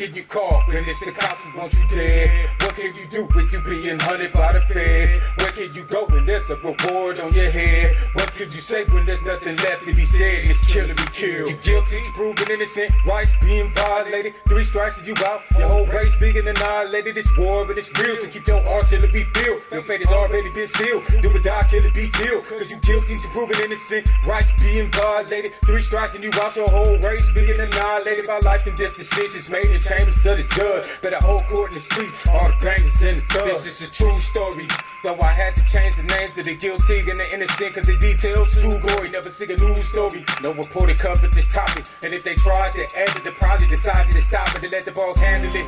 can you call when it's the cops who want you dead? What can you do with you being hunted by the feds? Where can you go when there's a reward on your head? What could you say when there's nothing left to be said? It's kill or be killed. You guilty, proven innocent, rights being violated. 3 strikes and you out, your whole race being annihilated. It's war, but it's real to keep your artillery filled. Your fate has already been sealed. Do or die, kill or be killed. Cause you guilty to proven innocent, rights being violated. 3 strikes and you out, your whole race being annihilated by life and death decisions made in chambers of the judge. Better hold court in the streets, all the bangers and the thugs. This is a true story, though I had to change the names of the guilty and the innocent, cause the details too gory. Never see a news story, no reporter covered this topic. And if they tried to end it, they probably decided to stop it and let the boss handle it.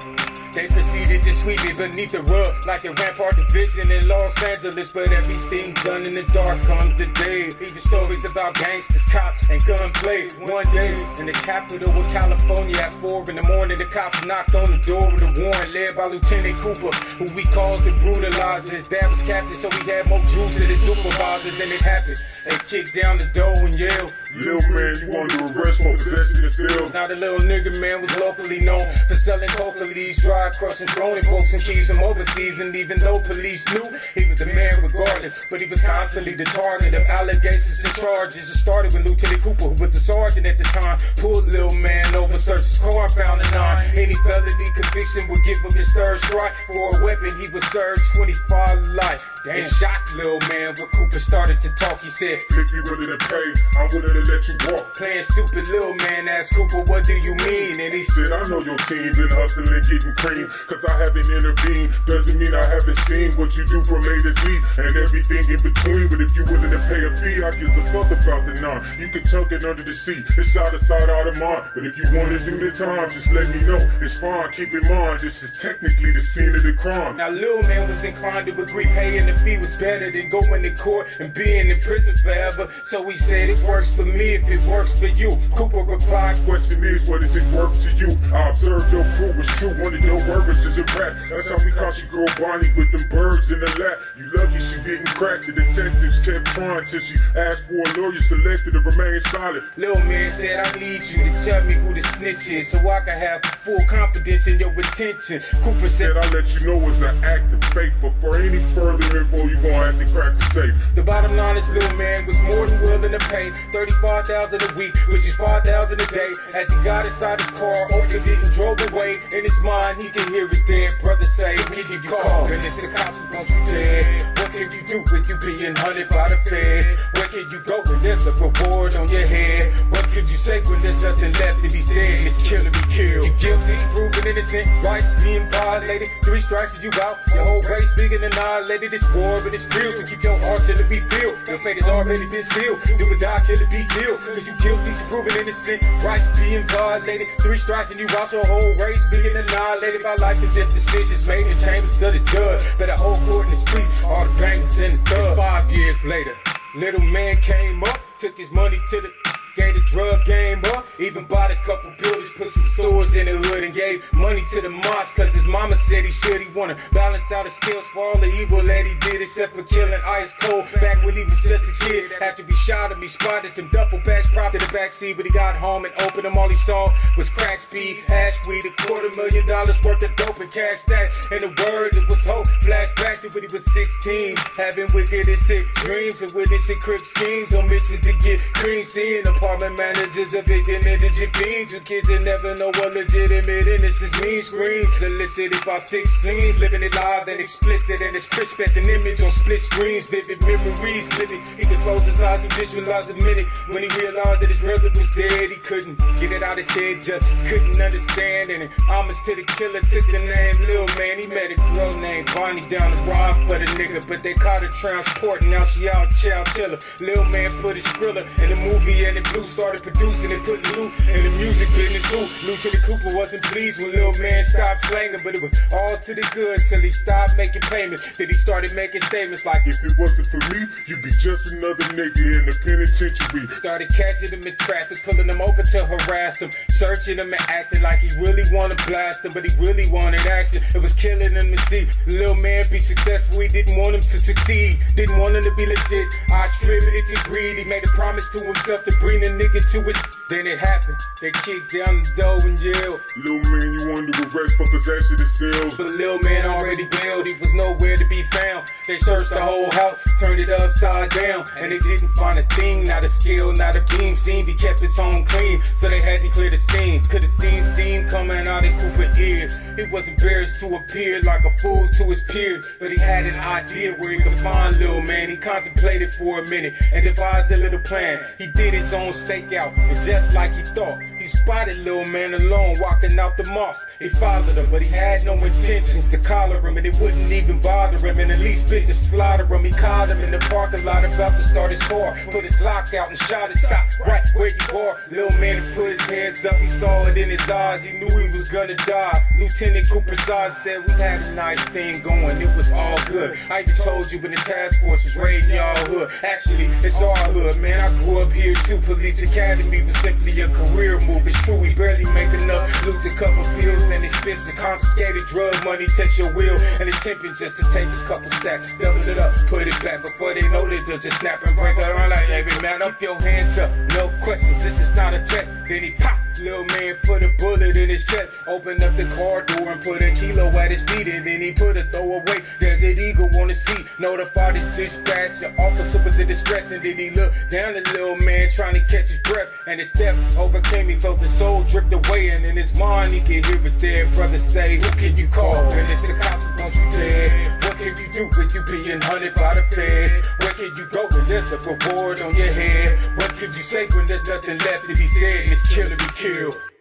They proceeded to sweep it beneath the rug like a Rampart division in Los Angeles. But everything done in the dark comes the day. Even stories about gangsters, cops, and gunplay. One day in the capital of California at 4 in the morning, the cops knocked on the door with a warrant led by Lieutenant Cooper, who we called the brutalizer. His dad was captain, so he had more juice than his supervisor. Then it happened. They kicked down the door and yelled, "Lil man, you under arrest for possession of sale." Now the little nigga man was locally known for selling coca leaves, dry crushing, throwing folks and keys from overseas. And even though police knew he was a man regardless, but he was constantly the target of allegations and charges. It started with Lieutenant Cooper, who was a sergeant at the time, pulled Lil man over, searched his car and found a 9. Any felony conviction would give him his 3rd strike. For a weapon, he was served 25 life. It shocked Lil man when Cooper started to talk. He said, "If you willing to pay, I'm willing to let you walk." Playing stupid, Lil man asked Cooper, "What do you mean?" And he said, "I know your team been hustling and getting cream. Cause I haven't intervened, doesn't mean I haven't seen what you do from A to Z and everything in between. But if you willing to pay a fee, I give a fuck about the 9. You can tuck it under the seat, it's out of sight, out of mind. But if you wanna do the time, just let me know, it's fine. Keep in mind, this is technically the scene of the crime." Now Lil man was inclined to agree paying the fee was better than going to court and being in prison forever. So he said, "It works for me if it works for you." Cooper replied, "Question is, what is it worth to you? I observed your crew was true, one of your workers is a rat. That's how we caught your girl Bonnie with them birds in the lap. You lucky she didn't crack. The detectives kept trying till she asked for a lawyer, selected to remain silent." Lil man said, "I need you to tell me who the snitch is so I can have full confidence in your intention." Cooper said, "I'll let you know it's an act of fake, but for any further info, you gonna have to crack the safe." The bottom line is Lil man was more than willing to pay $35,000 a week, which is $5,000 a day. As he got inside his car, opened it and drove away. In his mind, he can hear his dead brother say, "Who can you call when it's the cops who want you dead? What can you do when you being hunted by the feds? Where can you go when there's a reward on your head? What could you say when there's nothing left to be said? It's kill or be killed. You guilty, proven innocent, rights being violated. 3 strikes and you out, your whole race being annihilated. It's war, but it's real to keep your artillery filled. Your fate has already been sealed. Do or die, kill or be killed. Cause you guilty to proven innocent, rights being violated. 3 strikes and you out, your whole race being annihilated by life and death decisions made in chambers of the judge. Better hold court in the streets, all the bangers and the thugs. 5 years later, little man came up, took his money to the gave the drug game up, even bought a couple buildings, put some stores in the hood, and gave money to the mosque, cause his mama said he should. He wanna balance out his skills for all the evil that he did, except for killing ice cold back when he was just a kid. After he shot him, he spotted them duffel bags propped in the backseat, but he got home and opened them. All he saw was crack speed, hash weed, $250,000 worth of dope and cash stacks. And the word, it was hope. Flashback to when he was 16, having wicked and sick dreams and witnessing crip schemes on missions to get cream, seeing apartment managers evicting indigent fiends. With kids that never know what legitimate innocence means. Screams elicited by 16s, living it live and explicit, and it's crisp as an image on split screens. Vivid memories living. He could close his eyes and visualize a minute when he realized that his brother was dead. He couldn't get it out his head, just couldn't understand. And in homage to the killer, took the name Lil Man. He met a girl named Bonnie down the ride for the nigga, but they caught her transporting. Now she out child chiller. Lil Man put his Skrilla in the movie, and it Blue started producing and putting Lou in the music business too. Lieutenant Cooper wasn't pleased when Lil Man stopped slanging, but it was all to the good till he stopped making payments. Then he started making statements like, if it wasn't for me, you'd be just another nigga in the penitentiary. Started catching him in traffic, pulling him over to harass him, searching him and acting like he really wanted to blast him, but he really wanted action. It was killing him to see Lil Man be successful. He didn't want him to succeed, didn't want him to be legit. I attributed it to greed. He made a promise to himself to bring the nigga to his Then it happened. They kicked down the door and yelled. Lil man, you under arrest for possession of cells. But the Lil man already bailed. He was nowhere to be found. They searched the whole house, turned it upside down, and they didn't find a thing, not a scale, not a beam. Seemed he kept his home clean, so they had to clear the scene. Could've seen steam coming out of Cooper's ears. He was embarrassed to appear like a fool to his peers, but he had an idea where he could find Lil man. He contemplated for a minute and devised a little plan. He did his own stakeout, and just like he thought, he spotted Lil man alone walking out the mosque. He followed him, but he had no intentions to collar him, and it wouldn't even bother him, and at least fit to slaughter him. He caught him in the parking lot about to start his car, put his lock out and shot his stop right where you are. Lil man put his hands up, he saw it in his eyes, he knew he was gonna die. Lieutenant Cooper Sod said we had a nice thing going, it was all good. I even told you when the task force was raiding y'all hood. Actually, it's our hood, man, I grew up here too. Police Academy was simply a career move. It's true, we barely make enough, loot a couple pills and expensive confiscated drug money, test your will, and attempting just to take a couple stacks, double it up, put it back before they know they'll just snap and break around like, hey man, up your hands up, no questions, this is not a test. Then he pop, Lil man put a bullet in his chest, opened up the car door and put a kilo at his feet, and then he put a throwaway Desert Eagle on the seat, notified his dispatch, the officer was in distress, and then he looked down at Lil man trying to catch his breath, and his step overcame him, felt the soul drift away, and in his mind he could hear his dead brother say, who can you call? And it's the cops who want you dead. What can you do with you being hunted by the feds? Where can you go when there's a reward on your head? What can you say when there's nothing left to be said? It's kill or be killed.